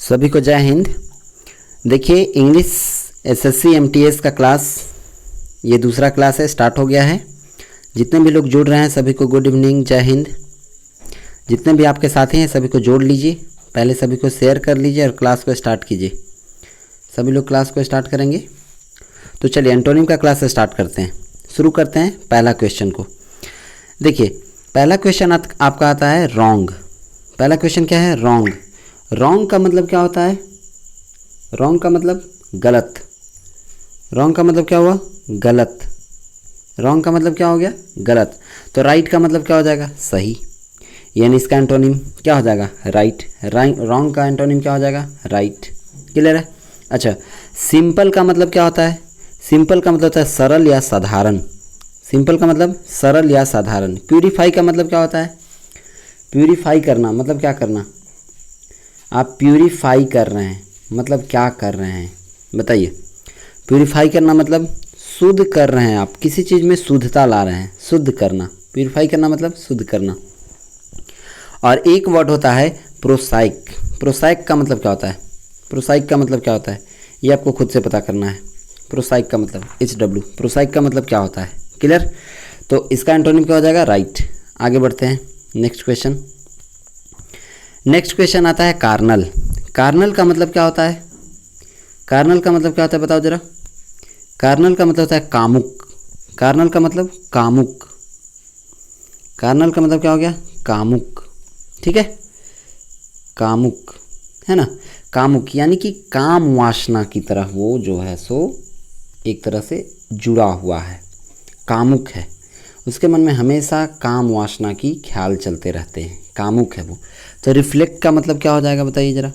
सभी को जय हिंद। देखिए इंग्लिश एसएससी एमटीएस का क्लास ये दूसरा क्लास है, स्टार्ट हो गया है। जितने भी लोग जुड़ रहे हैं सभी को गुड इवनिंग, जय हिंद। जितने भी आपके साथी हैं सभी को जोड़ लीजिए, पहले सभी को शेयर कर लीजिए और क्लास को स्टार्ट कीजिए। सभी लोग क्लास को स्टार्ट करेंगे तो चलिए एंटोनिम का क्लास स्टार्ट करते हैं। शुरू करते हैं पहला क्वेश्चन को। देखिए पहला क्वेश्चन आपका आता है रॉन्ग। पहला क्वेश्चन क्या है? रॉन्ग। रॉन्ग का मतलब क्या होता है? रॉन्ग का मतलब गलत। रॉन्ग का मतलब क्या हुआ? गलत। रॉन्ग का मतलब क्या हो गया? गलत। तो राइट का मतलब क्या हो जाएगा? सही। यानी इसका एंटोनिम क्या हो जाएगा? राइट। रॉन्ग का एंटोनिम क्या हो जाएगा? राइट। क्लियर है? अच्छा, सिंपल का मतलब क्या होता है? सिंपल का मतलब होता है सरल या साधारण। सिंपल का मतलब सरल या साधारण। प्यूरीफाई का मतलब क्या होता है? प्यूरीफाई करना मतलब क्या करना? आप प्यूरीफाई कर रहे हैं मतलब क्या कर रहे हैं बताइए। प्यूरीफाई करना मतलब शुद्ध कर रहे हैं, आप किसी चीज़ में शुद्धता ला रहे हैं, शुद्ध करना। प्यूरीफाई करना मतलब शुद्ध करना। और एक वर्ड होता है प्रोसाइक। प्रोसाइक का मतलब क्या होता है? प्रोसाइक का मतलब क्या होता है ये आपको खुद से पता करना है। प्रोसाइक का मतलब HW। प्रोसाइक का मतलब क्या होता है? क्लियर? तो इसका एंटोनिम क्या हो जाएगा? राइट। आगे बढ़ते हैं नेक्स्ट क्वेश्चन। नेक्स्ट क्वेश्चन आता है कार्नल। कार्नल का मतलब क्या होता है? कार्नल का मतलब क्या होता है बताओ जरा। कार्नल का मतलब होता है कामुक। कार्नल का मतलब कामुक। कार्नल का मतलब क्या हो गया? कामुक। ठीक है, कामुक है ना। कामुक यानी कि काम वासना की तरह वो जो है सो एक तरह से जुड़ा हुआ है, कामुक है। उसके मन में हमेशा काम वासना की ख्याल चलते रहते हैं, कामुक है वो। तो रिफ्लेक्ट का मतलब क्या हो जाएगा बताइए ज़रा।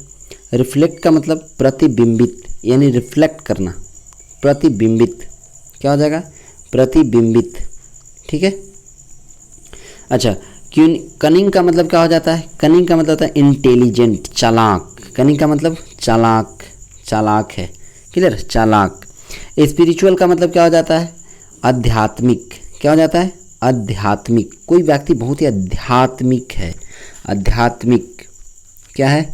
रिफ्लेक्ट का मतलब प्रतिबिंबित, यानी रिफ्लेक्ट करना। प्रतिबिंबित क्या हो जाएगा? प्रतिबिंबित। ठीक है। अच्छा, कनिंग का मतलब क्या हो जाता है? कनिंग का मतलब होता है इंटेलिजेंट, चालाक। कनिंग का मतलब चालाक, चालाक है। क्लियर? चालाक। स्पिरिचुअल का मतलब क्या हो जाता है? आध्यात्मिक। क्या हो जाता है? आध्यात्मिक। कोई व्यक्ति बहुत ही आध्यात्मिक है। आध्यात्मिक क्या है?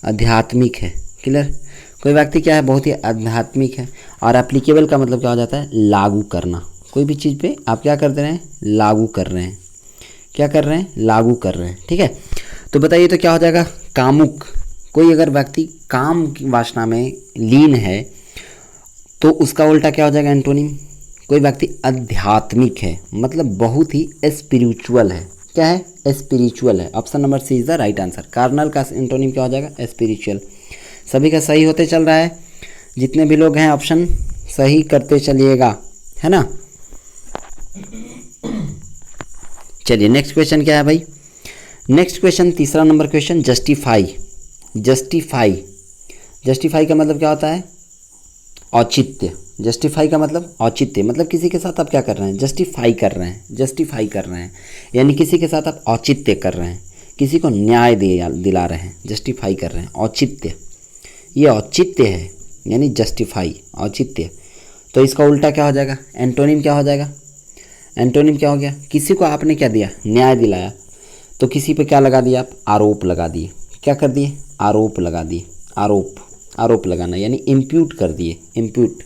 आध्यात्मिक है। क्लियर? कोई व्यक्ति क्या है? बहुत ही आध्यात्मिक है। और एप्लीकेबल का मतलब क्या हो जाता है? लागू करना। कोई भी चीज़ पे आप क्या कर दे रहे हैं? लागू कर रहे हैं। क्या कर रहे हैं? लागू कर रहे हैं। ठीक है, तो बताइए तो क्या हो जाएगा? कामुक। कोई अगर व्यक्ति काम की वासना में लीन है तो उसका उल्टा क्या हो जाएगा एंटोनिम? कोई व्यक्ति आध्यात्मिक है मतलब बहुत ही स्पिरिचुअल है। क्या है? स्पिरिचुअल है। Option number C is the right answer. Carnal का एंटोनिम क्या हो जाएगा? स्पिरिचुअल। सभी का सही होते चल रहा है। जितने भी लोग हैं ऑप्शन सही करते चलिएगा, है ना। चलिए नेक्स्ट क्वेश्चन क्या है भाई? नेक्स्ट क्वेश्चन तीसरा number question, justify. Justify. Justify का मतलब क्या होता है? औचित्य। जस्टिफाई का मतलब औचित्य, मतलब किसी के साथ आप क्या कर रहे हैं? जस्टिफाई कर रहे हैं। जस्टिफाई कर रहे हैं यानी किसी के साथ आप औचित्य कर रहे हैं, किसी को न्याय दिला रहे हैं। जस्टिफाई कर रहे हैं, औचित्य। ये औचित्य है यानी जस्टिफाई, औचित्य। तो इसका उल्टा क्या हो जाएगा? एंटोनिम क्या हो जाएगा? एंटोनिम क्या हो गया? किसी को आपने क्या दिया? न्याय दिलाया। तो किसी पे क्या लगा दिया आप? आरोप लगा दिए। क्या कर दिए? आरोप लगा दिए। आरोप, आरोप लगाना यानी इम्प्यूट कर दिए। इम्प्यूट।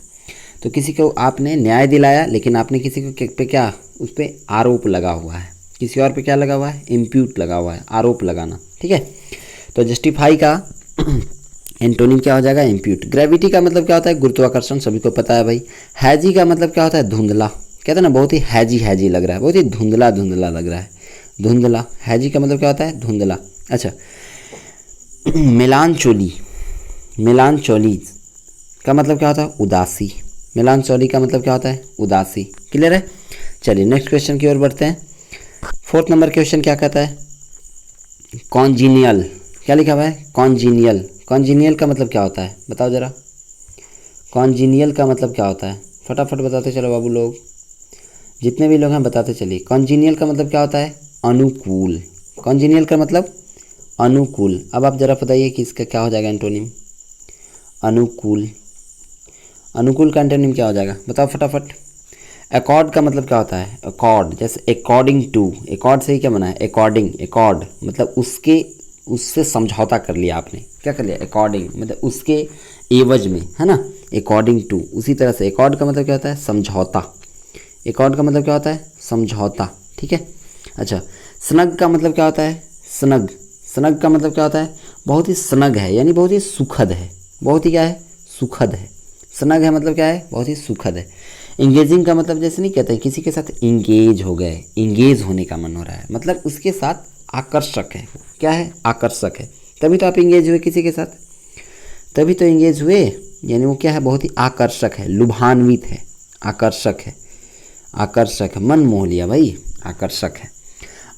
तो किसी को आपने न्याय दिलाया लेकिन आपने किसी को पे क्या, उस पर आरोप लगा हुआ है। किसी और पे क्या लगा हुआ है? इम्प्यूट लगा हुआ है, आरोप लगाना। ठीक है, तो जस्टिफाई का एंटोनिम क्या हो जाएगा? इम्प्यूट। ग्रेविटी का मतलब क्या होता है? गुरुत्वाकर्षण, सभी को पता है भाई। हैजी का मतलब क्या होता है? धुंधला। कहते हैं ना बहुत ही हैजी हैजी लग रहा है, बहुत ही धुंधला धुंधला लग रहा है। धुंधला। हैजी का मतलब क्या होता है? धुंधला। अच्छा, मेलानचोली। मेलानचोली का मतलब क्या होता है? उदासी। मेलानचोली का मतलब क्या होता है? उदासी। क्लियर है? चलिए नेक्स्ट क्वेश्चन की ओर बढ़ते हैं। फोर्थ नंबर क्वेश्चन क्या कहता है? कॉन्जीनियल। क्या लिखा हुआ है? कॉन्जीनियल। कॉन्जीनियल का मतलब क्या होता है बताओ ज़रा। कॉन्जीनियल का मतलब क्या होता है? फटाफट बताते चलो बाबू लोग, जितने भी लोग हैं बताते चलिए। कॉन्जीनियल का मतलब क्या होता है? अनुकूल। कॉन्जीनियल का मतलब अनुकूल। अब आप ज़रा बताइए कि इसका क्या हो जाएगा एंटोनिम? अनुकूल। अनुकूल का एंटोनिम क्या हो जाएगा बताओ फटाफट। एकॉर्ड का मतलब क्या होता है? एकॉर्ड, जैसे अकॉर्डिंग टू। एकॉर्ड से ही क्या बना है? अकॉर्डिंग। एकॉर्ड मतलब उसके उससे समझौता कर लिया आपने, क्या कर लिया, अकॉर्डिंग मतलब उसके एवज में, है ना, अकॉर्डिंग टू। उसी तरह से अकॉर्ड का मतलब क्या होता है, समझौता। अकॉर्ड का मतलब क्या होता है, समझौता, ठीक है। अच्छा, स्नग का मतलब क्या होता है, स्नग। स्नग का मतलब क्या होता है, बहुत ही स्नग है, यानी बहुत ही सुखद है, बहुत ही क्या है, सुखद है। स्नग है मतलब क्या है, बहुत ही सुखद है। इंगेजिंग का मतलब जैसे नहीं कहते किसी के साथ इंगेज हो गए, इंगेज होने का मन हो रहा है, मतलब उसके साथ आकर्षक है, क्या है, आकर्षक है, तभी तो आप इंगेज हुए किसी के साथ, तभी तो इंगेज हुए, यानी वो क्या है, बहुत ही आकर्षक है, लुभान्वित है, आकर्षक है, आकर्षक है, मन मोह लिया भाई, आकर्षक है।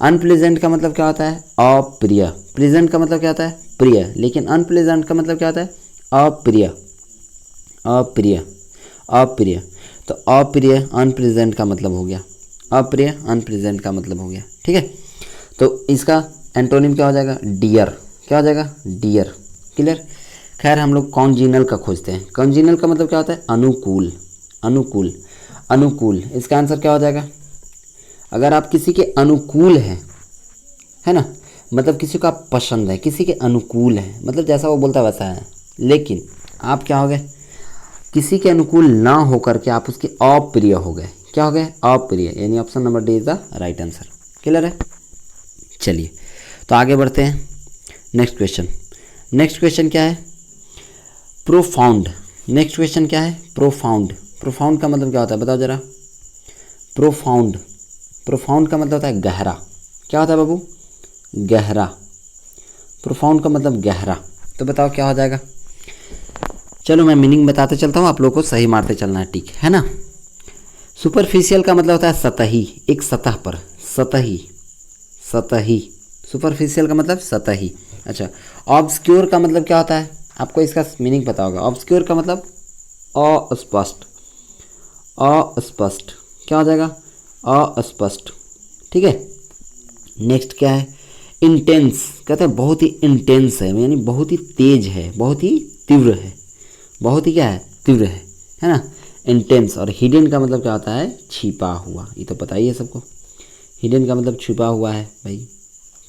अनप्लेजेंट का मतलब क्या होता है, अप्रिय। प्लेजेंट का मतलब क्या होता है, प्रिय, लेकिन अनप्लेजेंट का मतलब क्या होता है, अप्रिय, अप्रिय, अप्रिय। तो अप्रिय अनप्लेजेंट का मतलब हो गया, अप्रिय अनप्लेजेंट का मतलब हो गया, ठीक है। तो इसका एंटोनिम क्या हो जाएगा, डियर, क्या हो जाएगा, डियर, क्लियर। खैर हम लोग कॉन्जिनल का खोजते हैं। कॉन्जिनल का मतलब क्या होता है, अनुकूल, अनुकूल, अनुकूल। इसका आंसर क्या हो जाएगा, अगर आप किसी के अनुकूल हैं, है ना, मतलब किसी को आप पसंद है, किसी के अनुकूल है, मतलब जैसा वो बोलता है वैसा है, लेकिन आप क्या हो गए, किसी के अनुकूल ना होकर के आप उसके अप्रिय हो गए, क्या हो गए, अप्रिय, यानी option number D is the right answer, clear है। चलिए तो आगे बढ़ते हैं, नेक्स्ट क्वेश्चन। नेक्स्ट क्वेश्चन क्या है, प्रोफाउंड। नेक्स्ट क्वेश्चन क्या है, प्रोफाउंड। प्रोफाउंड का मतलब क्या होता है, बताओ जरा। प्रोफाउंड, प्रोफाउंड का मतलब होता है गहरा, क्या होता है बाबू, गहरा। प्रोफाउंड का मतलब गहरा, तो बताओ क्या हो जाएगा। चलो मैं मीनिंग बताते चलता हूँ, आप लोगों को सही मारते चलना है, ठीक है ना। सुपरफिशियल का मतलब होता है सतही, एक सतह पर, सतही, सतही। सुपरफिशियल का मतलब सतही। अच्छा, ऑब्सक्योर का मतलब क्या होता है, आपको इसका मीनिंग पता होगा। ऑब्सक्योर का मतलब अस्पष्ट, अस्पष्ट, क्या हो जाएगा, अस्पष्ट, ठीक है। नेक्स्ट क्या है, इंटेंस, कहते हैं बहुत ही इंटेंस है, यानी बहुत ही तेज है, बहुत ही तीव्र है, बहुत ही क्या है, तीव्र है ना, इंटेंस। और हिडन का मतलब क्या होता है, छिपा हुआ, ये तो पता ही है सबको, हिडन का मतलब छिपा हुआ है भाई,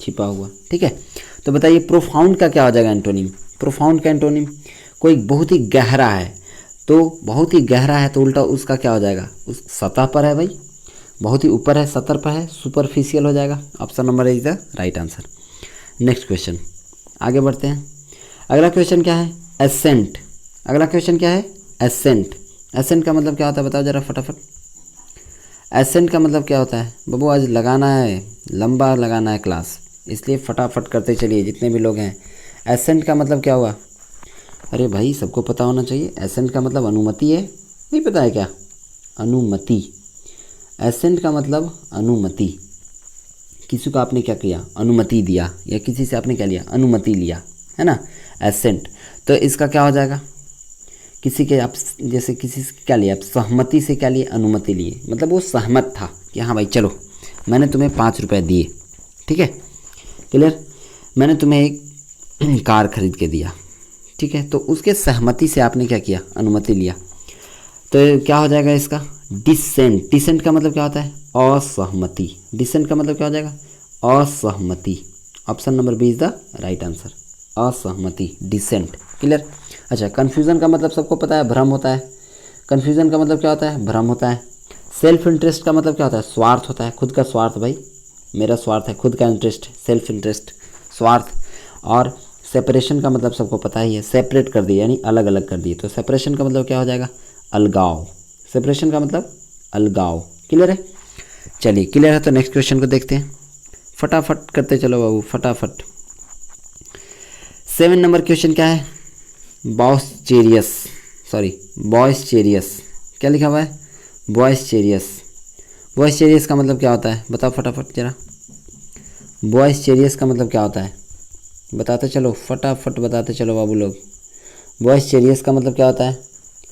छिपा हुआ, ठीक है। तो बताइए प्रोफाउंड का क्या हो जाएगा एंटोनिम। प्रोफाउंड का एंटोनिम, कोई बहुत ही गहरा है, तो बहुत ही गहरा है तो उल्टा उसका क्या हो जाएगा, उस सतह पर है भाई, बहुत ही ऊपर है, सतह पर है, सुपरफिशियल हो जाएगा। Option number is the right answer. Next question, आगे बढ़ते हैं। अगला क्वेश्चन क्या है, एसेंट। अगला क्वेश्चन क्या है, एसेंट। एसेंट का मतलब क्या होता है, बताओ जरा फटाफट। एसेंट का मतलब क्या होता है बाबू, आज लगाना है, लंबा लगाना है क्लास, इसलिए फटाफट करते चलिए जितने भी लोग हैं। एसेंट का मतलब क्या हुआ, अरे भाई सबको पता होना चाहिए। एसेंट का मतलब अनुमति है, नहीं पता है क्या, अनुमति। एसेंट का मतलब अनुमति, किसी को आपने क्या किया, अनुमति दिया, या किसी से आपने क्या लिया, अनुमति लिया, है ना, एसेंट। तो इसका क्या हो जाएगा, किसी के आप जैसे किसी से क्या लिया, आप सहमति से क्या लिए, अनुमति लिए, मतलब वो सहमत था कि हाँ भाई चलो मैंने तुम्हें 5 रुपये दिए, ठीक है, क्लियर। मैंने तुम्हें एक कार खरीद के दिया, ठीक है, तो उसके सहमति से आपने क्या किया, अनुमति लिया, तो क्या हो जाएगा इसका, डिसेंट। डिसेंट का मतलब क्या होता है, असहमति। डिसेंट का मतलब क्या हो जाएगा, असहमति। Option number B is the right answer, असहमति, डिसेंट, क्लियर। अच्छा, कन्फ्यूज़न का मतलब सबको पता है, भ्रम होता है। कन्फ्यूज़न का मतलब क्या होता है, भ्रम होता है। सेल्फ इंटरेस्ट का मतलब क्या होता है, स्वार्थ होता है, खुद का स्वार्थ, भाई मेरा स्वार्थ है, खुद का इंटरेस्ट, सेल्फ इंटरेस्ट, स्वार्थ। और सेपरेशन का मतलब सबको पता ही है, सेपरेट कर दिए यानी अलग अलग कर दिए, तो सेपरेशन का मतलब क्या हो जाएगा, अलगाव। सेपरेशन का मतलब अलगाव, क्लियर है। चलिए क्लियर है, तो नेक्स्ट क्वेश्चन को देखते हैं, फटाफट करते चलो बाबू, फटाफट। 7 नंबर क्वेश्चन क्या है, बॉयस्चेरियस, सॉरी बॉयस्चेरियस, क्या लिखा हुआ है, बॉयस्चेरियस। बॉयस्चेरियस का मतलब क्या होता है, बताओ फटाफट जरा। बॉयस्चेरियस का मतलब क्या होता है, बताते चलो, फटाफट बताते चलो बाबू लोग। बॉयस्चेरियस का मतलब क्या होता है,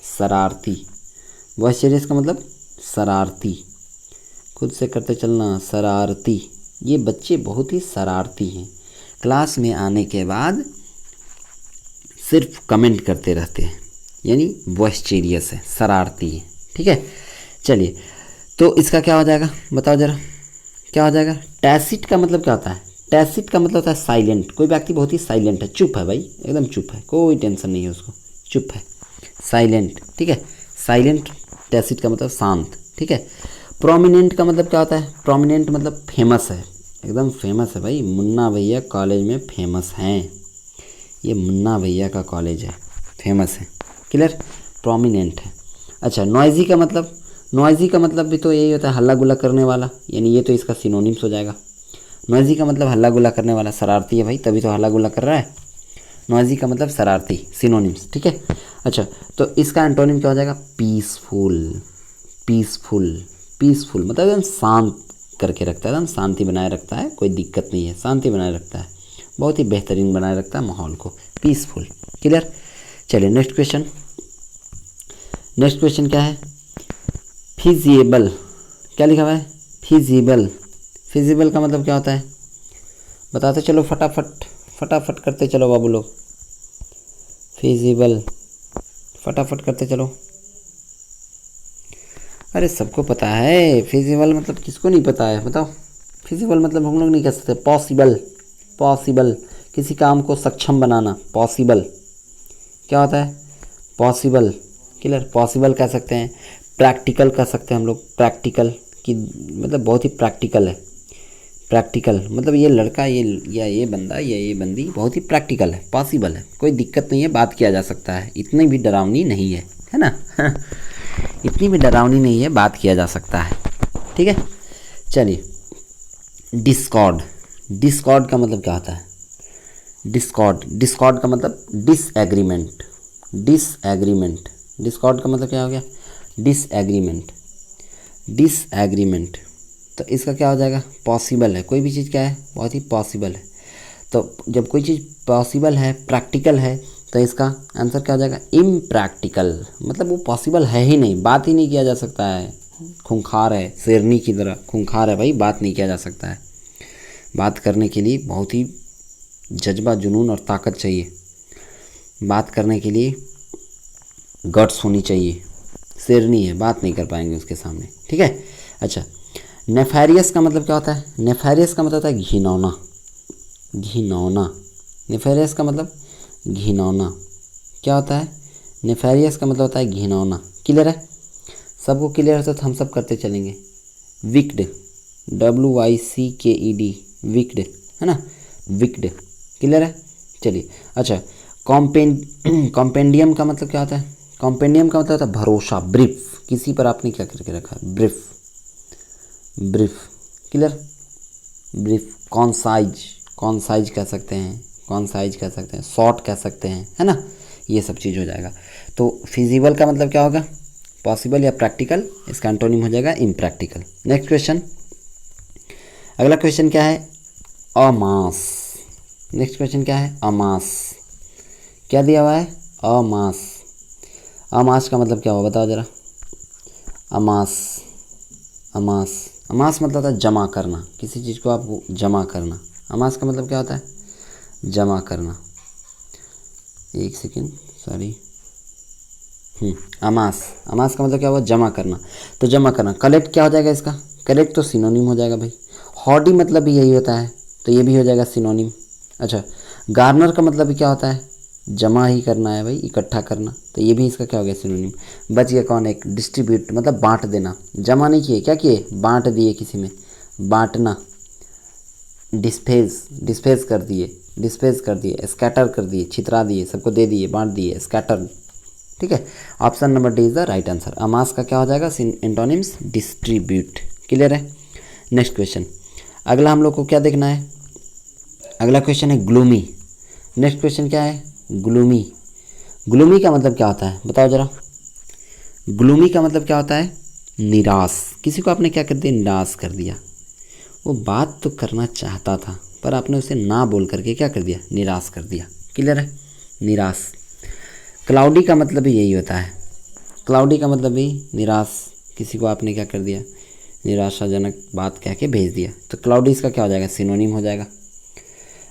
शरारती। बॉयस्चेरियस का मतलब शरारती, खुद से करते चलना, शरारती। ये बच्चे बहुत ही शरारती हैं, क्लास में आने के बाद सिर्फ कमेंट करते रहते हैं, यानी बॉयस्चेरियस है, शरारती है, ठीक है। चलिए तो इसका क्या हो जाएगा, बताओ ज़रा क्या हो जाएगा। टैसिट का मतलब क्या होता है, टैसिट का मतलब होता है साइलेंट, कोई व्यक्ति बहुत ही साइलेंट है, चुप है भाई, एकदम चुप है, कोई टेंशन नहीं है उसको, चुप है, साइलेंट, ठीक है। साइलेंट टैसिट का मतलब शांत, ठीक है। प्रोमिनेंट का मतलब क्या होता है? प्रोमिनेंट मतलब फेमस है, एकदम फेमस है भाई, मुन्ना भैया कॉलेज में फेमस हैं, ये मुन्ना भैया का कॉलेज है, फेमस है, क्लियर, प्रोमिनेंट है। अच्छा, नॉइजी का मतलब, नॉइजी का मतलब भी तो यही होता है हल्ला गुल्ला करने वाला, यानी ये तो इसका सिनोनिम्स हो जाएगा। नॉइजी का मतलब हल्ला गुल्ला करने वाला, शरारती है भाई, तभी तो हल्ला गुल्ला कर रहा है। नॉइजी का मतलब शरारती, सिनोनिम्स, ठीक है। अच्छा, तो इसका एंटोनिम क्या हो जाएगा? पीसफुल, पीसफुल, पीसफुल मतलब एकदम शांत करके रखता है, एकदम शांति बनाए रखता है, कोई दिक्कत नहीं है, शांति बनाए रखता है, बहुत ही बेहतरीन बनाए रखता है माहौल को, पीसफुल, क्लियर। चलिए नेक्स्ट क्वेश्चन, नेक्स्ट क्वेश्चन क्या है? फिजिबल, क्या लिखा हुआ है? फिजिबल, फिजिबल का मतलब क्या होता है? बताते चलो फटाफट, फटाफट करते चलो बाबू लोग, फिजिबल फटाफट करते चलो। अरे सबको पता है फिजिबल मतलब, किसको नहीं पता है बताओ? फिजिबल मतलब हम लोग नहीं कह सकते, पॉसिबल, पॉसिबल किसी काम को सक्षम बनाना, पॉसिबल क्या होता है? पॉसिबल, क्लियर, पॉसिबल कह सकते हैं, प्रैक्टिकल कह सकते हैं हम लोग, प्रैक्टिकल की मतलब बहुत ही प्रैक्टिकल है, प्रैक्टिकल मतलब ये लड़का ये या ये बंदा या ये बंदी बहुत ही प्रैक्टिकल है, पॉसिबल है, कोई दिक्कत नहीं है, बात किया जा सकता है, इतनी भी डरावनी नहीं है ना इतनी भी डरावनी नहीं है, बात किया जा सकता है, ठीक है। चलिए, डिस्कॉर्ड, डिस्कॉर्ड का मतलब क्या होता है? डिस्कॉर्ड, डिस्कॉर्ड का मतलब डिसएग्रीमेंट, डिसएग्रीमेंट, डिस्कॉर्ड का मतलब क्या हो गया? डिसएग्रीमेंट, डिसएग्रीमेंट, तो इसका क्या हो जाएगा? पॉसिबल है, कोई भी चीज़ क्या है? बहुत ही पॉसिबल है, तो जब कोई चीज़ पॉसिबल है, प्रैक्टिकल है, तो इसका आंसर क्या हो जाएगा? इम्प्रैक्टिकल, मतलब वो पॉसिबल है ही नहीं, बात ही नहीं किया जा सकता है, खूंखार है, शेरनी की तरह खूंखार है भाई, बात नहीं किया जा सकता है, बात करने के लिए बहुत ही जज्बा, जुनून और ताकत चाहिए, बात करने के लिए गट्स होनी चाहिए, शेरनी है, बात नहीं कर पाएंगे उसके सामने, ठीक है। अच्छा, नेफेरियस का मतलब क्या होता है? नेफेरियस का मतलब होता है घिनौना, घिनौना, नेफेरियस का मतलब घिनौना, क्या होता है? नेफेरियस का मतलब होता है घिनौना, क्लियर है? सबको क्लियर है तो हम सब करते चलेंगे। विक्ड, WICKED, विक्ड है ना, विक्ड, क्लियर है। चलिए, अच्छा, कॉम्पेंडियम का मतलब क्या होता है? कॉम्पेंडियम का मतलब होता है भरोसा, ब्रीफ, किसी पर आपने क्या करके रखा है? Brief, brief, clear, brief. Concise, concise कह सकते हैं, कॉन्साइज कह सकते हैं, शॉर्ट कह सकते हैं, है ना, ये सब चीज़ हो जाएगा। तो फिजिबल का मतलब क्या होगा? पॉसिबल या प्रैक्टिकल, इसका एंटोनिम हो जाएगा इम्प्रैक्टिकल। नेक्स्ट क्वेश्चन, अगला क्वेश्चन क्या है? अमास, नेक्स्ट क्वेश्चन क्या है? अमास, क्या दिया हुआ है? अमास, अमास का मतलब क्या हुआ बताओ ज़रा? अमास, अमास, अमास मतलब होता है जमा करना, किसी चीज़ को आपको जमा करना, अमास का मतलब क्या होता है? जमा करना, एक सेकेंड, सॉरी, अमास, अमास का मतलब क्या हुआ? जमा करना, तो जमा करना। कलेक्ट क्या हो जाएगा इसका? कलेक्ट तो सिनोनिम हो जाएगा भाई, हॉडी मतलब भी यही होता है, तो ये भी हो जाएगा सिनोनिम। अच्छा, गार्नर का मतलब भी क्या होता है? जमा ही करना है भाई, इकट्ठा करना, तो ये भी इसका क्या हो गया? सिनोनिम। बच गया कौन? एक, डिस्ट्रीब्यूट मतलब बांट देना, जमा नहीं किए, क्या किए? बांट दिए किसी में, बांटना। डिस्पेज, डिस्पेज कर दिए, डिस्पेज कर दिए, स्कैटर कर दिए, छितरा दिए, सबको दे दिए, बांट दिए, स्कैटर, ठीक है। Option number D is the right answer. Amass का क्या हो जाएगा? एंटोनिम्स डिस्ट्रीब्यूट, क्लियर है। नेक्स्ट क्वेश्चन, अगला हम लोग को क्या देखना है? अगला क्वेश्चन है ग्लूमी। नेक्स्ट क्वेश्चन क्या है? ग्लूमी, ग्लूमी का मतलब क्या होता है बताओ ज़रा? ग्लूमी का मतलब क्या होता है? निराश, किसी को आपने क्या कर दिया? निराश कर दिया, वो बात तो करना चाहता था पर आपने उसे ना बोल करके क्या कर दिया? निराश कर दिया, क्लियर है, निराश। क्लाउडी का मतलब भी यही होता है, क्लाउडी का मतलब भी निराश, किसी को आपने क्या कर दिया? निराशाजनक बात कह के भेज दिया, तो क्लाउडी इसका क्या हो जाएगा? सिनोनिम हो जाएगा।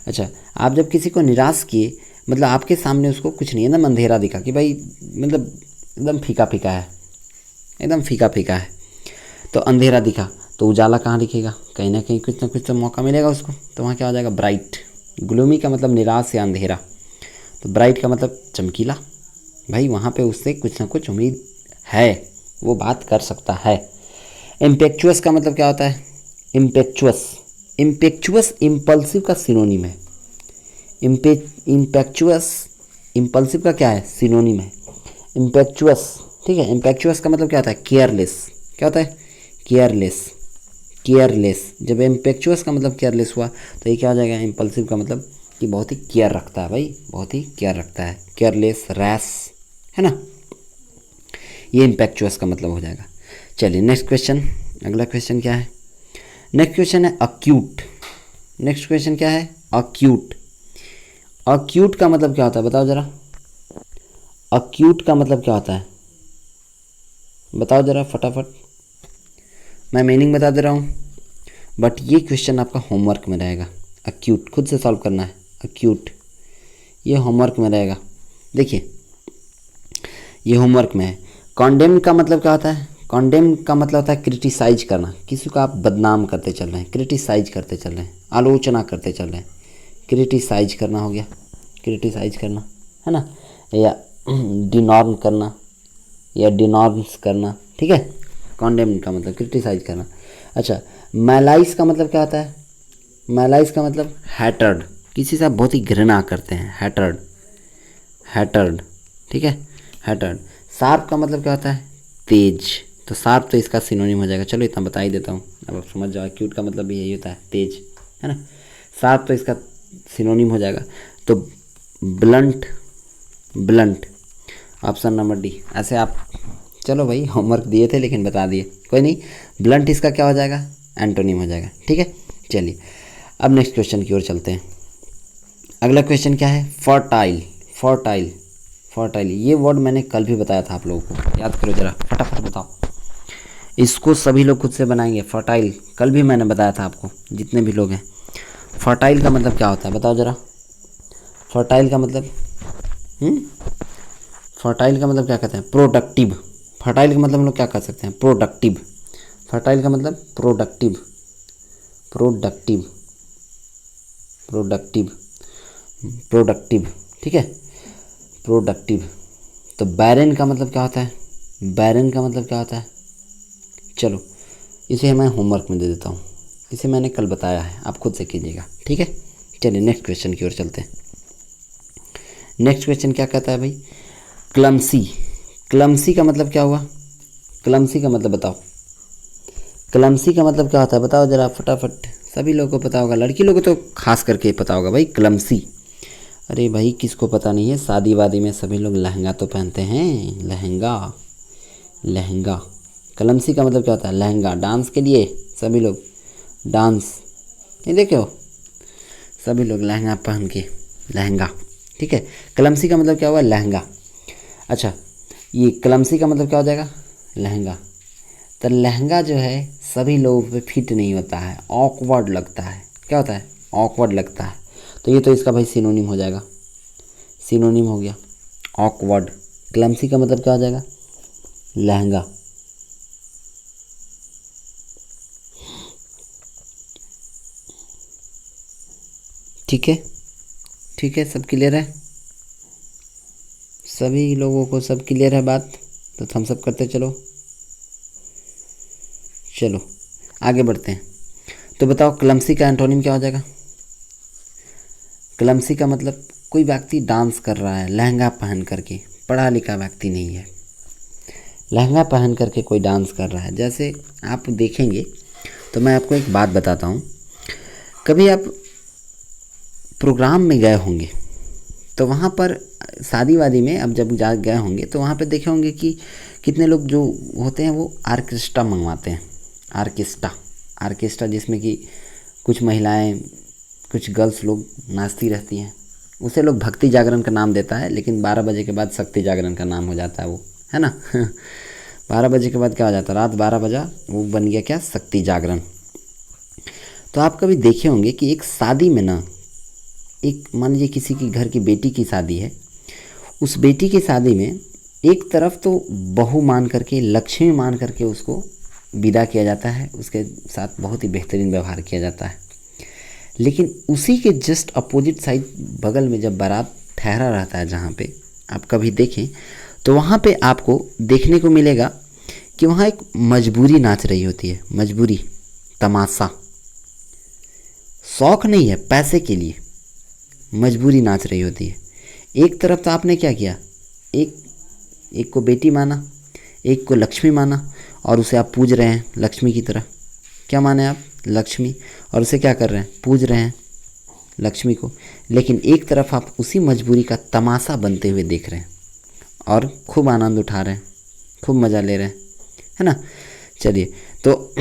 अच्छा, आप जब किसी को निराश किए मतलब आपके सामने उसको कुछ नहीं, एकदम अंधेरा दिखा कि भाई मतलब एकदम फीका फीका है, एकदम फीका फीका है, तो अंधेरा दिखा, तो उजाला कहाँ दिखेगा, कहीं ना कुछ तो मौका मिलेगा उसको, तो वहाँ क्या हो जाएगा ब्राइट। ग्लूमी का मतलब निराश या अंधेरा, तो ब्राइट का मतलब चमकीला, भाई वहाँ पे उससे कुछ ना कुछ उम्मीद है, वो बात कर सकता है। इम्पेक्चुअस का मतलब क्या होता है, इम्पेक्चुअस इम्पल्सिव का सिनोनिम है। इम्पेक्चुअस इम्पल्सिव का क्या है, सिनोनिम है इम्पेक्चुअस, ठीक है। इम्पेक्चुअस का मतलब क्या होता है, केयरलेस। क्या होता है, केयरलेस। जब इम्पेक्चुअस का मतलब केयरलेस हुआ तो ये क्या हो जाएगा, इम्पल्सिव का मतलब कि बहुत ही केयर रखता है भाई, बहुत ही केयर रखता है, केयरलेस, रैश, है ना, ये इम्पेक्चुअस का मतलब हो जाएगा। चलिए नेक्स्ट क्वेश्चन, अगला क्वेश्चन क्या है, नेक्स्ट क्वेश्चन है अक्यूट। नेक्स्ट क्वेश्चन क्या है, अक्यूट। अक्यूट का मतलब क्या होता है बताओ जरा, अक्यूट का मतलब क्या होता है बताओ जरा फटाफट, मैं मीनिंग बता दे रहा हूँ, बट ये क्वेश्चन आपका होमवर्क में रहेगा। अक्यूट खुद से सॉल्व करना है, अक्यूट ये होमवर्क में रहेगा। देखिए ये होमवर्क में है। कॉन्डेम का मतलब क्या होता है, कॉन्डेम का मतलब होता है क्रिटिसाइज करना, किसी को आप बदनाम करते चल रहे हैं, क्रिटिसाइज करते चल रहे हैं, आलोचना करते चल रहे हैं, क्रिटिसाइज करना हो गया, क्रिटिसाइज करना, है ना, या डिनॉर्म करना या डिनॉर्म्स करना, ठीक है। कॉन्डेम का मतलब क्रिटिसाइज करना। अच्छा, मैलाइज का मतलब क्या होता है, मैलाइज का मतलब हैटर्ड, किसी से आप बहुत ही घृणा करते हैं, हैटर्ड, हैटर्ड, ठीक है, हैटर्ड। शार्प का मतलब क्या होता है, तेज, तो शार्प तो इसका सिनोनिम हो जाएगा, चलो इतना बता ही देता हूँ, अब आप समझ जाओ, क्यूट का मतलब भी यही होता है, तेज, है ना, शार्प तो इसका सिनोनिम हो जाएगा। तो blunt, blunt, option number D. ऐसे आप चलो भाई होमवर्क दिए थे लेकिन बता दिए, कोई नहीं, ब्लंट इसका क्या हो जाएगा, एंटोनिम हो जाएगा, ठीक है। चलिए अब नेक्स्ट क्वेश्चन की ओर चलते हैं। अगला क्वेश्चन क्या है, फर्टाइल। फर्टाइल, फर्टाइल ये वर्ड मैंने कल भी बताया था आप लोगों को, याद करो जरा फटाफट बताओ, इसको सभी लोग खुद से बनाएंगे। फर्टाइल कल भी मैंने बताया था आपको, जितने भी लोग हैं। फर्टाइल का मतलब क्या होता है बताओ जरा, फर्टाइल का मतलब फर्टाइल का मतलब क्या कहते हैं, प्रोडक्टिव। फर्टाइल का मतलब हम लोग क्या कर सकते हैं, प्रोडक्टिव। फर्टाइल का मतलब प्रोडक्टिव, प्रोडक्टिव, प्रोडक्टिव, प्रोडक्टिव, ठीक है, प्रोडक्टिव। तो बैरन का मतलब क्या होता है, बैरन का मतलब क्या होता है, चलो इसे मैं होमवर्क में दे देता हूँ, इसे मैंने कल बताया है, आप खुद से कीजिएगा, ठीक है। चलिए नेक्स्ट क्वेश्चन की ओर चलते हैं। नेक्स्ट क्वेश्चन क्या कहता है भाई, क्लमसी। क्लमसी का मतलब क्या हुआ, क्लमसी का मतलब बताओ, क्लमसी का मतलब क्या होता है बताओ जरा फटाफट, सभी लोगों को पता होगा, लड़की लोगों को तो खास करके पता होगा भाई क्लमसी। अरे भाई किसको पता नहीं है, शादी वादी में सभी लोग लहंगा तो पहनते हैं, लहंगा, लहंगा। क्लमसी का मतलब क्या होता है, लहंगा, डांस के लिए सभी लोग डांस, ये देखो सभी लोग लहंगा पहन के, लहंगा, ठीक है। क्लमसी का मतलब क्या हुआ, लहंगा। अच्छा ये क्लमसी का मतलब क्या हो जाएगा, लहंगा। तो लहंगा जो है सभी लोगों पे फिट नहीं होता है, ऑकवर्ड लगता है, क्या होता है, ऑकवर्ड लगता है, तो ये तो इसका भाई सिनोनिम हो जाएगा, सिनोनिम हो गया ऑकवर्ड। क्लमसी का मतलब क्या हो जाएगा, लहंगा। ठीक है, ठीक है, सब क्लियर है, सभी लोगों को सब क्लियर है बात, तो थम्स अप करते चलो। चलो आगे बढ़ते हैं। तो बताओ क्लमसी का एंटोनिम क्या हो जाएगा, क्लमसी का मतलब कोई व्यक्ति डांस कर रहा है लहंगा पहन करके, पढ़ा लिखा व्यक्ति नहीं है, लहंगा पहन करके कोई डांस कर रहा है। जैसे आप देखेंगे तो मैं आपको एक बात बताता हूँ, कभी आप प्रोग्राम में गए होंगे तो वहाँ पर शादी वादी में अब जब जा गए होंगे तो वहाँ पे देखे होंगे कि कितने लोग जो होते हैं वो आर्केस्ट्रा मंगवाते हैं, आर्केस्ट्रा, आर्केस्ट्रा जिसमें कि कुछ महिलाएं कुछ गर्ल्स लोग नाचती रहती हैं, उसे लोग भक्ति जागरण का नाम देता है, लेकिन 12 बजे के बाद शक्ति जागरण का नाम हो जाता है वो, है ना 12 बजे के बाद क्या हो जाता है, रात 12 बजा वो बन गया क्या, शक्ति जागरण। तो आप कभी देखे होंगे कि एक शादी में ना, एक मान लीजिए किसी की घर की बेटी की शादी है, उस बेटी की शादी में एक तरफ तो बहू मान करके, लक्ष्मी मान करके उसको विदा किया जाता है, उसके साथ बहुत ही बेहतरीन व्यवहार किया जाता है। लेकिन उसी के जस्ट अपोजिट साइड बगल में जब बारात ठहरा रहता है, जहाँ पे आप कभी देखें तो वहाँ पे आपको देखने को मिलेगा कि वहाँ एक मजबूरी नाच रही होती है। मजबूरी, तमाशा, शौक नहीं है, पैसे के लिए मजबूरी नाच रही होती है। एक तरफ तो आपने क्या किया, एक को बेटी माना, एक को लक्ष्मी माना, और उसे आप पूज रहे हैं लक्ष्मी की तरह। क्या माने आप, लक्ष्मी, और उसे क्या कर रहे हैं, पूज रहे हैं लक्ष्मी को। लेकिन एक तरफ आप उसी मजबूरी का तमाशा बनते हुए देख रहे हैं और खूब आनंद उठा रहे हैं, खूब मज़ा ले रहे हैं, है ना। चलिए, तो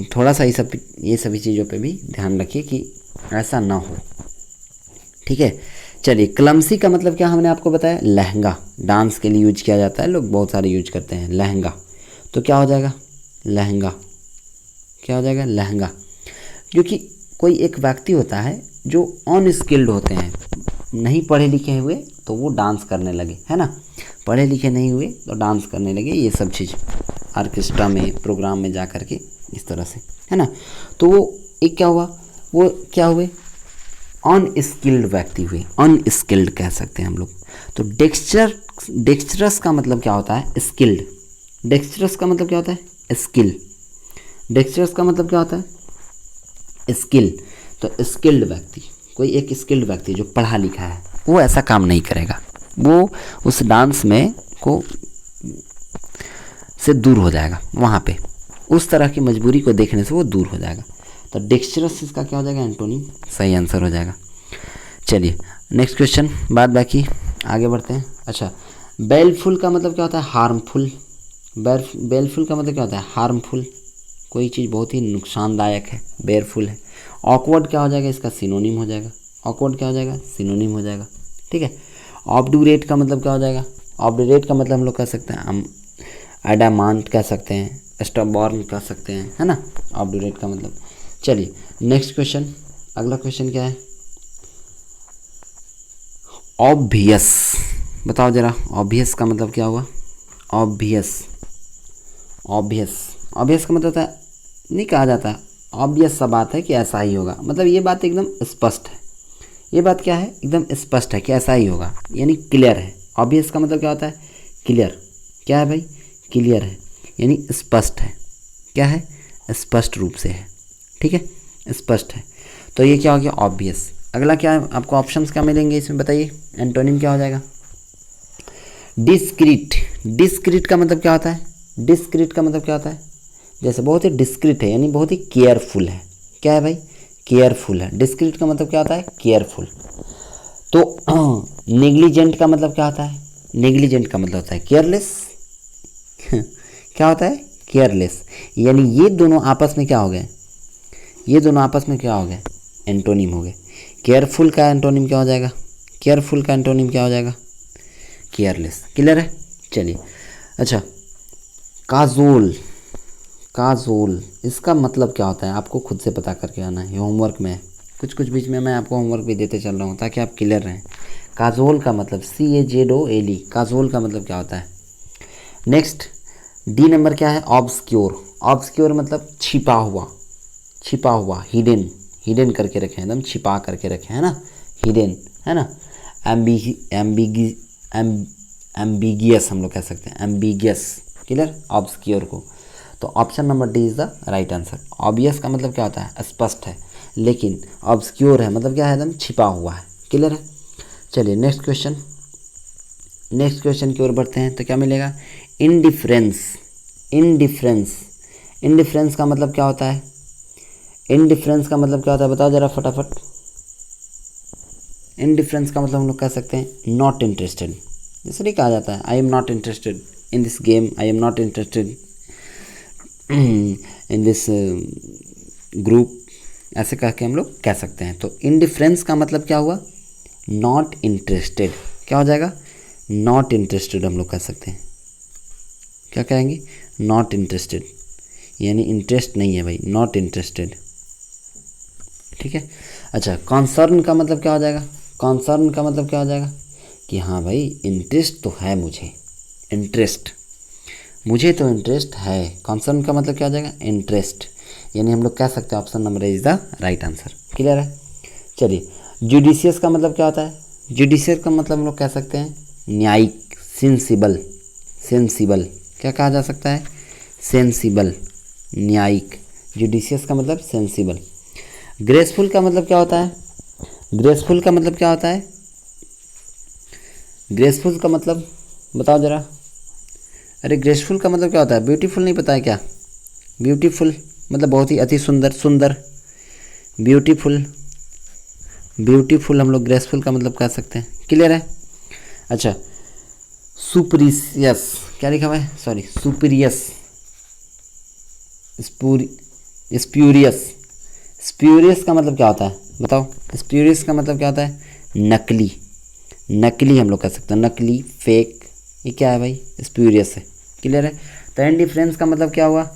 थोड़ा सा ये सभी चीज़ों पे भी ध्यान रखिए कि ऐसा ना हो, ठीक है। चलिए, क्लमसी का मतलब क्या हमने आपको बताया, लहंगा। डांस के लिए यूज किया जाता है, लोग बहुत सारे यूज करते हैं लहंगा। तो क्या हो जाएगा, लहंगा। क्या हो जाएगा, लहंगा। क्योंकि कोई एक व्यक्ति होता है जो अनस्किल्ड होते हैं, नहीं पढ़े लिखे हुए, तो वो डांस करने लगे, है ना। पढ़े लिखे नहीं हुए तो डांस करने लगे, ये सब चीज़ ऑर्केस्ट्रा में, प्रोग्राम में जा कर के इस तरह से, है ना। तो वो एक क्या हुआ, वो क्या हुए, अनस्किल्ड व्यक्ति हुए, अनस्किल्ड कह सकते हैं हम लोग। तो डेक्स्ट्रस का मतलब क्या होता है, स्किल्ड। डेक्स्ट्रस का मतलब क्या होता है, स्किल। डेक्स्ट्रस का मतलब क्या होता है, स्किल। तो स्किल्ड व्यक्ति, कोई एक स्किल्ड व्यक्ति जो पढ़ा लिखा है, वो ऐसा काम नहीं करेगा, वो उस डांस में को से दूर हो जाएगा। वहाँ पे उस तरह की मजबूरी को देखने से वो दूर हो जाएगा। तो डेक्स्ट्रस इसका क्या हो जाएगा, एंटोनिम, सही आंसर हो जाएगा। चलिए, नेक्स्ट क्वेश्चन, बाद बाकी आगे बढ़ते हैं। अच्छा, बेलफुल का मतलब क्या होता है, हार्मफुल। बेलफुल का मतलब क्या होता है, हार्मफुल, कोई चीज़ बहुत ही नुकसानदायक है, बेयरफुल है। ऑकवर्ड क्या हो जाएगा, इसका सिनोनिम हो जाएगा। ऑकवर्ड क्या हो जाएगा, सिनोनिम हो जाएगा, ठीक है। ऑब्डुरेट का मतलब क्या हो जाएगा, ऑब्डुरेट का मतलब हम लोग कह सकते हैं, हम एडामांट कह सकते हैं, स्टबॉर्न कह सकते हैं, है ना, ऑब्डुरेट का मतलब। चलिए, नेक्स्ट क्वेश्चन, अगला क्वेश्चन क्या है, ऑब्वियस। बताओ जरा, ऑब्वियस का मतलब क्या हुआ, ऑब्वियस। ऑब्वियस, ऑब्वियस का मतलब होता है, नहीं कहा जाता है, ऑब्वियस सा बात है कि ऐसा ही होगा, मतलब ये बात एकदम स्पष्ट है। ये बात क्या है, एकदम स्पष्ट है कि ऐसा ही होगा, यानी क्लियर है। ऑब्वियस का मतलब क्या होता है, क्लियर। क्या है भाई, क्लियर है, यानी स्पष्ट है। क्या है, स्पष्ट रूप से है, ठीक है, स्पष्ट है। तो ये क्या हो गया, ऑब्वियस। अगला क्या है, आपको ऑप्शंस क्या मिलेंगे इसमें, बताइए। एंटोनिम क्या हो जाएगा, डिस्क्रीट। डिस्क्रीट का मतलब क्या होता है, डिस्क्रीट का मतलब क्या होता है, जैसे बहुत ही डिस्क्रीट है, यानी बहुत ही केयरफुल है। क्या है भाई, केयरफुल है। डिस्क्रीट का मतलब क्या होता है, केयरफुल। तो नेग्लिजेंट का मतलब क्या होता है, नेग्लिजेंट का मतलब होता है केयरलेस। क्या होता है, केयरलेस। यानी ये दोनों आपस में क्या हो गए, ये दोनों आपस में क्या हो गए, एंटोनिम हो गए। केयरफुल का एंटोनिम क्या हो जाएगा, केयरफुल का एंटोनिम क्या हो जाएगा, केयरलेस। क्लियर है। चलिए, अच्छा, काजोल। काजोल, इसका मतलब क्या होता है, आपको खुद से पता करके आना है, होमवर्क में कुछ बीच में मैं आपको होमवर्क भी देते चल रहा हूँ ताकि आप क्लियर रहें। काजोल का मतलब CAZOL, काजोल का मतलब क्या होता है। नेक्स्ट, डी नंबर क्या है, ऑब्सक्योर। ऑब्सक्योर मतलब छिपा हुआ, छिपा हुआ, हिडन, हिडन करके रखें, एकदम छिपा करके रखें, है ना, हिडन, है ना। एम्बिगियस हम लोग कह सकते हैं, एम्बिगियस। क्लियर, ऑब्सक्योर को। तो option number D is the right answer. Obvious का मतलब क्या होता है, स्पष्ट है, लेकिन ऑब्सक्योर है मतलब क्या है, एकदम छिपा हुआ है। क्लियर है। चलिए, नेक्स्ट क्वेश्चन, नेक्स्ट क्वेश्चन की ओर बढ़ते हैं। तो क्या मिलेगा, इनडिफरेंस। इनडिफरेंस, इनडिफरेंस का मतलब क्या होता है, इनडिफरेंस का मतलब क्या होता है, बताओ ज़रा फटाफट। इनडिफरेंस का मतलब हम लोग कह सकते हैं नॉट इंटरेस्टेड। जैसे नहीं कहा जाता है, I am not interested in this game, I am not interested in this group, ऐसे कह के हम लोग कह सकते हैं। तो इनडिफरेंस का मतलब क्या हुआ, नॉट इंटरेस्टेड। क्या हो जाएगा, नॉट इंटरेस्टेड हम लोग कह सकते हैं। क्या कहेंगे, नॉट इंटरेस्टेड, यानी इंटरेस्ट नहीं है भाई, नॉट इंटरेस्टेड। ठीक है। अच्छा, कॉन्सर्न का मतलब क्या हो जाएगा, कॉन्सर्न का मतलब क्या हो जाएगा कि हाँ भाई इंटरेस्ट तो है मुझे, इंटरेस्ट। मुझे तो इंटरेस्ट है। कंसर्न का मतलब क्या हो जाएगा, इंटरेस्ट, यानी हम लोग कह सकते हैं option number is the right answer. Clear है। चलिए, जुडिशियस का मतलब क्या होता है, जुडिशियस का मतलब हम लोग कह सकते हैं न्यायिक, सेंसिबल, सेंसिबल क्या कहा जा सकता है, सेंसिबल, न्यायिक। जुडिशियस का मतलब सेंसिबल। ग्रेसफुल का मतलब क्या होता है, ग्रेसफुल का मतलब क्या होता है, ग्रेसफुल का मतलब बताओ ज़रा। अरे ग्रेसफुल का मतलब क्या होता है, ब्यूटीफुल नहीं पता है क्या, ब्यूटीफुल मतलब बहुत ही अति सुंदर, सुंदर, ब्यूटीफुल, ब्यूटीफुल हम लोग ग्रेसफुल का मतलब कह सकते हैं। क्लियर है। अच्छा, सुपरियस क्या लिखा हुआ है, सॉरी सुपीरियस, स्प्यूरियस, स्प्यूरियस का मतलब क्या होता है बताओ, स्प्यूरियस का मतलब क्या होता है, नकली, नकली हम लोग कह सकते हैं, नकली, फेक, ये क्या है भाई, स्प्यूरियस है। क्लियर है। तो एंड डिफरेंस का मतलब क्या हुआ,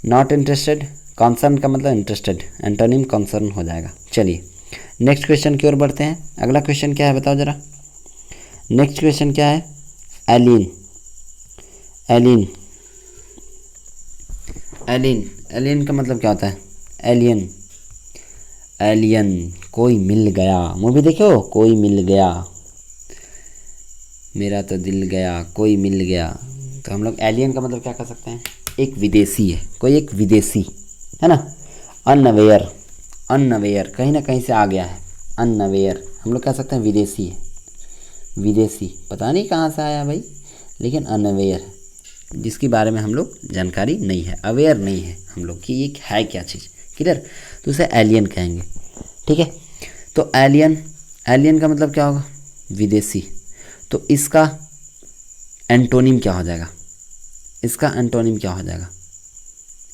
नॉट इंटरेस्टेड, कॉन्सर्न का मतलब इंटरेस्टेड, एंटोनिम कॉन्सर्न हो जाएगा। चलिए नेक्स्ट क्वेश्चन की ओर बढ़ते हैं। अगला क्वेश्चन क्या है बताओ ज़रा, नेक्स्ट क्वेश्चन क्या है, एलिन, एलिन, एलिन, एलियन का मतलब क्या होता है, एलियन, एलियन, कोई मिल गया, मूवी देखो कोई मिल गया, मेरा तो दिल गया, कोई मिल गया। तो हम लोग एलियन का मतलब क्या कर सकते हैं, एक विदेशी है, कोई एक विदेशी है ना। अनअवेयर, अनअवेयर कहीं ना कहीं से आ गया है, अनअवेयर हम लोग कह सकते हैं विदेशी है, विदेशी पता नहीं कहाँ से आया भाई, लेकिन अनअवेयर है, जिसके बारे में हम लोग जानकारी नहीं है, अवेयर नहीं है हम लोग कि ये है क्या चीज़। क्लियर। तो उसे एलियन कहेंगे। ठीक है। तो एलियन, एलियन का मतलब क्या होगा, विदेशी। तो इसका एंटोनिम क्या हो जाएगा, इसका एंटोनिम क्या हो जाएगा,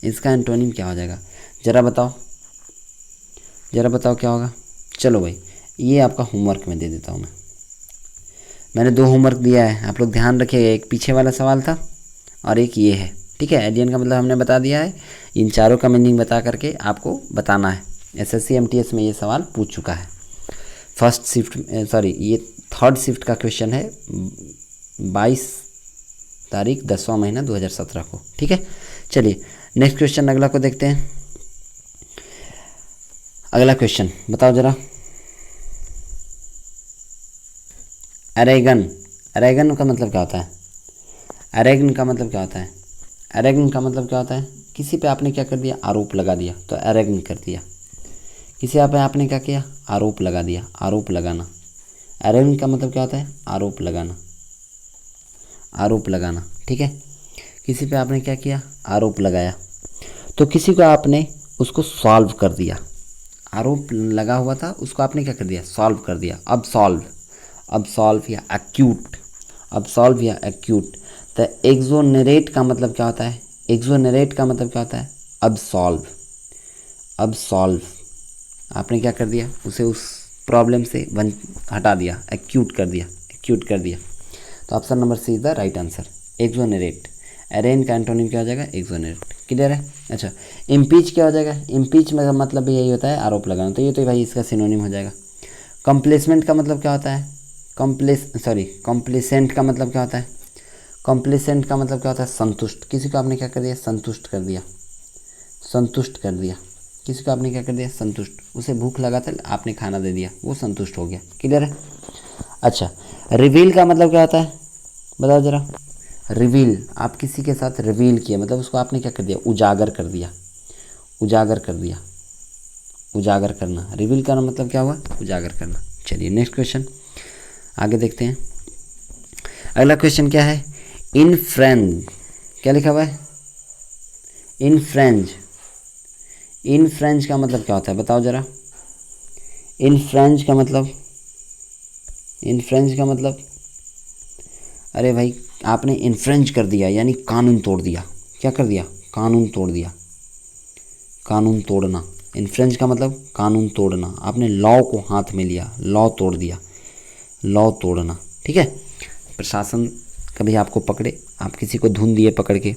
इसका एंटोनिम क्या हो जाएगा, ज़रा बताओ, ज़रा बताओ क्या होगा। चलो भाई ये आपका होमवर्क में दे देता हूँ मैंने 2 होमवर्क दिया है, आप लोग ध्यान रखिएगा, एक पीछे वाला सवाल था और एक ये है। ठीक है। एलियन का मतलब हमने बता दिया है, इन चारों का मीनिंग बता करके आपको बताना है। एसएससी एमटीएस में ये सवाल पूछ चुका है, फर्स्ट शिफ्ट, सॉरी ये थर्ड शिफ्ट का क्वेश्चन है 22 तारीख 10वां महीना 2017 को। ठीक है। चलिए नेक्स्ट क्वेश्चन अगला को देखते हैं। अगला क्वेश्चन बताओ ज़रा, अरेगन, अरेगन का मतलब क्या होता है, अरेगन का मतलब क्या होता है, अरेगन का मतलब क्या होता है, किसी पे आपने क्या कर दिया, आरोप लगा दिया, तो अरेगन कर दिया। किसी पे आपने क्या किया, आरोप लगा दिया, आरोप लगाना। अरेगन का मतलब क्या होता है, आरोप लगाना, आरोप लगाना। ठीक है। किसी पे आपने क्या किया, आरोप लगाया, तो किसी को आपने उसको सॉल्व कर दिया, आरोप लगा हुआ था उसको आपने क्या कर दिया, सॉल्व कर दिया। अब सॉल्व, अब सॉल्व या एक्यूट, अब सॉल्व या एक्यूट। तो एक्सोनरेट का मतलब क्या होता है, एक्सोनरेट का मतलब क्या होता है, अब सॉल्व, अब सॉल्व आपने क्या कर दिया, उसे उस प्रॉब्लम से हटा दिया, एक्यूट कर दिया, एक्यूट कर दिया। तो option number C is the right answer, exonerate. Arraign का एंटोनिम क्या हो जाएगा, एक्सोनरेट। क्लियर है। अच्छा, इम्पीच क्या हो जाएगा, इम्पीच में मतलब भी यही होता है, आरोप लगाना, तो ये तो भाई इसका सिनोनिम हो जाएगा। कंप्लेसमेंट का मतलब क्या होता है, कॉम्प्लेसेंट का मतलब क्या होता है, कॉम्प्लेसेंट का मतलब क्या होता है, संतुष्ट। किसी को आपने क्या कर दिया, संतुष्ट कर दिया, संतुष्ट कर दिया। किसी को आपने क्या कर दिया, संतुष्ट, उसे भूख लगा था आपने खाना दे दिया, वो संतुष्ट हो गया। क्लियर है। अच्छा, रिवील का मतलब क्या होता है बताओ ज़रा, रिवील, आप किसी के साथ रिवील किया मतलब उसको आपने क्या कर दिया, उजागर कर दिया, उजागर कर दिया, उजागर करना। रिवील का मतलब क्या हुआ, उजागर करना। चलिए नेक्स्ट क्वेश्चन आगे देखते हैं। अगला क्वेश्चन क्या है, इन फ्रेंच, क्या लिखा हुआ है, इन फ्रेंच, इन फ्रेंच का मतलब क्या होता है बताओ ज़रा, इन फ्रेंच का मतलब, इन फ्रेंच का मतलब, अरे भाई आपने इन्फ्रेंच कर दिया यानी कानून तोड़ दिया, क्या कर दिया, कानून तोड़ दिया, कानून तोड़ना। इन्फ्रेंच का मतलब कानून तोड़ना, आपने लॉ को हाथ में लिया, लॉ तोड़ दिया, लॉ तोड़ना। ठीक है। प्रशासन कभी आपको पकड़े, आप किसी को धुन दिए, पकड़ के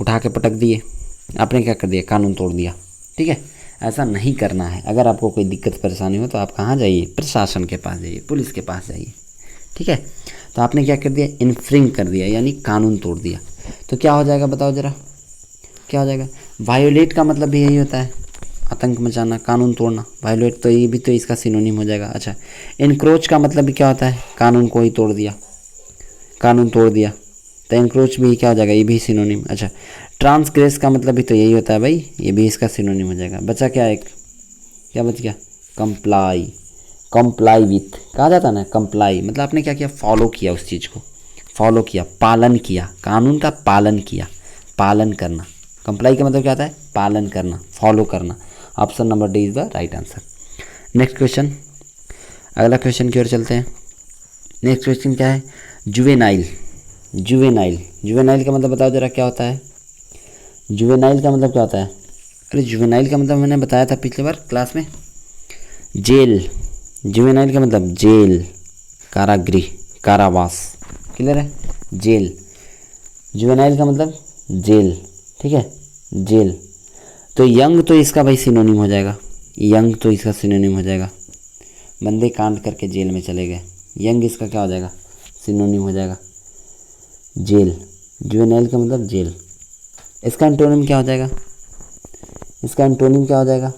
उठा के पटक दिए, आपने क्या कर दिया, कानून तोड़ दिया। ठीक है। ऐसा नहीं करना है। अगर आपको कोई दिक्कत परेशानी हो तो आप कहाँ जाइए, प्रशासन के पास जाइए, पुलिस के पास जाइए। ठीक है। तो आपने क्या कर दिया, इन्फ्रिंग कर दिया यानी कानून तोड़ दिया। तो क्या हो जाएगा बताओ ज़रा, क्या हो जाएगा? वायोलेट का मतलब भी यही होता है, आतंक मचाना, कानून तोड़ना। वायोलेट तो ये भी तो इसका सिनोनिम हो जाएगा। अच्छा, इनक्रोच का मतलब भी क्या होता है? कानून को ही तोड़ दिया, कानून तोड़ दिया, तो इनक्रोच भी क्या हो जाएगा? ये भी सिनोनिम। अच्छा, ट्रांसग्रेस का मतलब भी तो यही होता है भाई, ये भी इसका सिनोनिम हो जाएगा। बचा क्या एक, क्या बच गया? कंप्लाई, कंप्लाई विथ कहा जाता है ना, कंप्लाई मतलब आपने क्या किया? फॉलो किया उस चीज़ को, फॉलो किया, पालन किया, कानून का पालन किया, पालन करना। कंप्लाई का मतलब क्या होता है? पालन करना, फॉलो करना। Option number D is the right answer. Next question, अगला क्वेश्चन की ओर चलते हैं। नेक्स्ट क्वेश्चन क्या है? जुवेनाइल, जुवेनाइल, जुवेनाइल का मतलब बताओ ज़रा क्या होता है? जुवेनाइल का मतलब क्या होता है? अरे जुवेनाइल का मतलब मैंने बताया था पिछली बार क्लास में, जेल। जुवेनाइल का मतलब जेल, कारागृह, कारावास। क्लियर है? जेल, जुवेनाइल का मतलब जेल, ठीक है, जेल। तो यंग तो इसका भाई सिनोनिम हो जाएगा, यंग तो इसका सिनोनिम हो जाएगा। बंदे कांड करके जेल में चले गए, यंग इसका क्या हो जाएगा? सिनोनिम हो जाएगा, जेल। जुवेनाइल का मतलब जेल। इसका एंटोनिम क्या हो जाएगा? इसका एंटोनिम क्या हो जाएगा?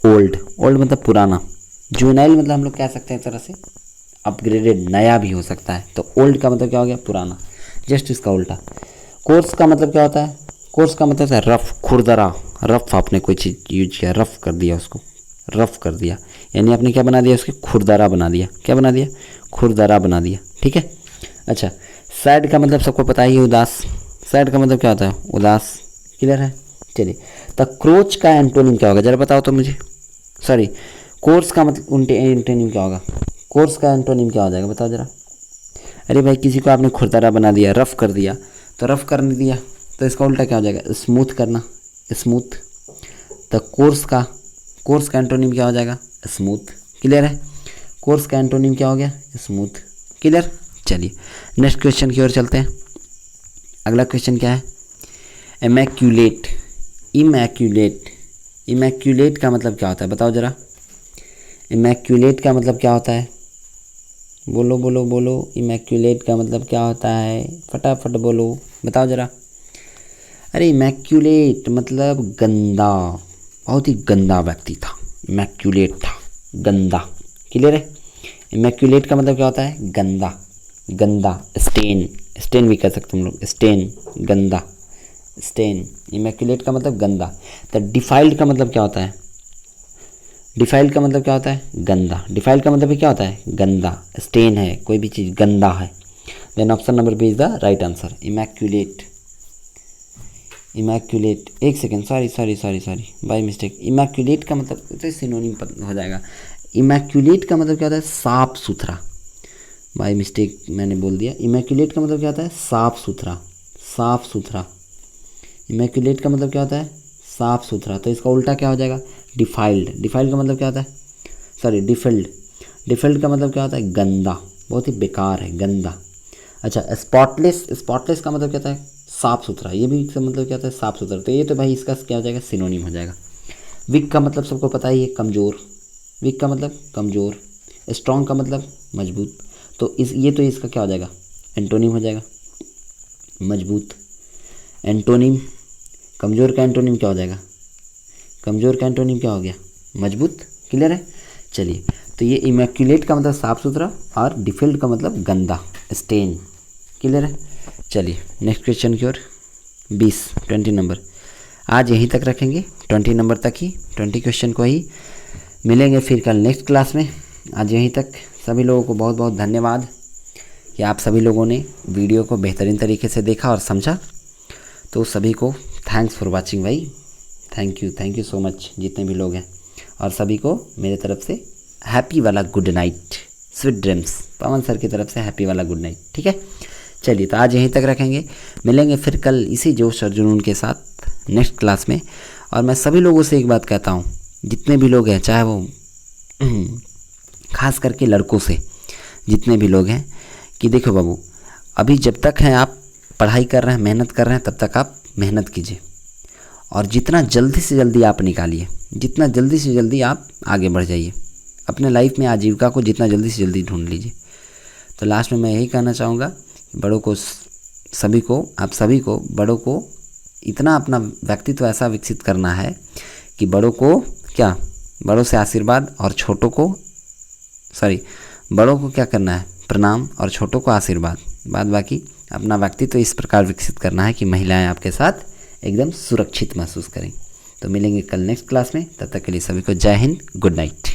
ओल्ड। ओल्ड मतलब पुराना। जुवेनाइल मतलब हम लोग कह सकते हैं एक तरह से अपग्रेडेड, नया भी हो सकता है। तो ओल्ड का मतलब क्या हो गया? पुराना। जस्ट इसका उल्टा। कोर्स का मतलब क्या होता है? कोर्स का मतलब है रफ, खुरदरा। रफ आपने कोई चीज़ यूज किया, रफ कर दिया उसको, रफ कर दिया, यानी आपने क्या बना दिया? उसके खुरदरा बना दिया। क्या बना दिया? खुरदरा बना दिया, ठीक है। अच्छा, सैड का मतलब सबको पता ही है, उदास। सैड का मतलब क्या होता है? उदास। क्लियर है? चलिए, तो क्रोच का एंटोनिम क्या होगा? जरा बताओ तो मुझे। सॉरी, कोर्स का मतलब एंटोनिम क्या होगा? कोर्स का एंटोनिम क्या हो जाएगा बताओ ज़रा। अरे भाई, किसी को आपने खुरदरा बना दिया, रफ़ कर दिया, तो रफ़ करने दिया, तो इसका उल्टा क्या हो जाएगा? स्मूथ करना, स्मूथ। तो कोर्स का एंटोनिम क्या हो जाएगा? स्मूथ। क्लियर है? कोर्स का एंटोनिम क्या हो गया? स्मूथ। क्लियर? चलिए नेक्स्ट क्वेश्चन की ओर चलते हैं। अगला क्वेश्चन क्या है? इमैक्यूलेट, इमैक्यूलेट, इमैक्यूलेट का मतलब क्या होता है बताओ ज़रा। इमैक्यूलेट का मतलब क्या होता है? बोलो बोलो बोलो, इमैक्यूलेट का मतलब क्या होता है? फटाफट बोलो, बताओ ज़रा। अरे इमैक्यूलेट मतलब गंदा, बहुत ही गंदा व्यक्ति था, इमैक्यूलेट था, गंदा। क्लियर है? इमैक्यूलेट का मतलब क्या होता है? गंदा, गंदा। स्टेन, स्टेन भी कह सकते हम लोग, स्टेन, गंदा, स्टेन। इमैक्यूलेट का मतलब गंदा। तो डिफाइल्ड का मतलब क्या होता है? डिफाइल्ड का मतलब क्या होता है? गंदा। डिफाइल्ड का मतलब क्या होता है? गंदा। स्टेन है, कोई भी चीज़ गंदा है। Then option number B is the right answer, immaculate. Immaculate, एक second, sorry by mistake. Immaculate का मतलब तो सिनोनिम हो जाएगा। इमैक्यूलेट का मतलब क्या होता है? साफ सुथरा। बाय मिस्टेक मैंने बोल दिया। इमैक्यूलेट का मतलब क्या होता है? साफ सुथरा, साफ सुथरा। इमैक्यूलेट का मतलब क्या होता है? साफ सुथरा। तो इसका उल्टा क्या हो जाएगा? डिफाइल्ड। डिफाइल्ड का मतलब क्या होता है? सॉरी, डिफिल्ड। डिफिल्ड का मतलब क्या होता है? गंदा, बहुत ही बेकार है, गंदा। अच्छा, स्पॉटलेस, स्पॉटलेस का मतलब क्या होता है? साफ सुथरा। ये भी इसका मतलब क्या होता है? साफ सुथरा। तो ये तो भाई इसका क्या हो जाएगा? सिनोनिम हो जाएगा। वीक का मतलब सबको पता ही है, कमज़ोर। वीक का मतलब कमज़ोर। स्ट्रॉन्ग का मतलब मजबूत। तो ये तो इसका क्या हो जाएगा? एंटोनिम हो जाएगा, मजबूत। एंटोनिम, कमज़ोर का एंटोनिम क्या हो जाएगा? कमज़ोर का एंटोनिम क्या हो गया? मजबूत। क्लियर है? चलिए, तो ये इमैक्यूलेट का मतलब साफ़ सुथरा और डिफिल्ड का मतलब गंदा, स्टेन। क्लियर है? चलिए नेक्स्ट क्वेश्चन की ओर। 20 नंबर आज यहीं तक रखेंगे, 20 नंबर तक ही, 20 क्वेश्चन को ही मिलेंगे फिर कल नेक्स्ट क्लास में। आज यहीं तक। सभी लोगों को बहुत बहुत धन्यवाद कि आप सभी लोगों ने वीडियो को बेहतरीन तरीके से देखा और समझा। तो सभी को थैंक्स फॉर वाचिंग भाई, थैंक यू सो मच जितने भी लोग हैं। और सभी को मेरे तरफ से हैप्पी वाला गुड नाइट, स्वीट ड्रीम्स। पवन सर की तरफ से हैप्पी वाला गुड नाइट, ठीक है। चलिए, तो आज यहीं तक रखेंगे, मिलेंगे फिर कल इसी जोश और जुनून के साथ नेक्स्ट क्लास में। और मैं सभी लोगों से एक बात कहता हूँ, जितने भी लोग हैं, चाहे वो खास करके लड़कों से, जितने भी लोग हैं, कि देखो बाबू, अभी जब तक हैं आप पढ़ाई कर रहे हैं, मेहनत कर रहे हैं, तब तक आप मेहनत कीजिए। और जितना जल्दी से जल्दी आप निकालिए, जितना जल्दी से जल्दी आप आगे बढ़ जाइए अपने लाइफ में, आजीविका को जितना जल्दी से जल्दी ढूंढ लीजिए। तो लास्ट में मैं यही कहना चाहूँगा, बड़ों को आप सभी को बड़ों को इतना अपना व्यक्तित्व ऐसा विकसित करना है कि बड़ों को क्या, बड़ों से आशीर्वाद और छोटों को बड़ों को क्या करना है, प्रणाम, और छोटों को आशीर्वाद। बाद बाकी अपना व्यक्तित्व इस प्रकार विकसित करना है कि महिलाएं आपके साथ एकदम सुरक्षित महसूस करें। तो मिलेंगे कल नेक्स्ट क्लास में, तब तक के लिए सभी को जय हिंद, गुड नाइट।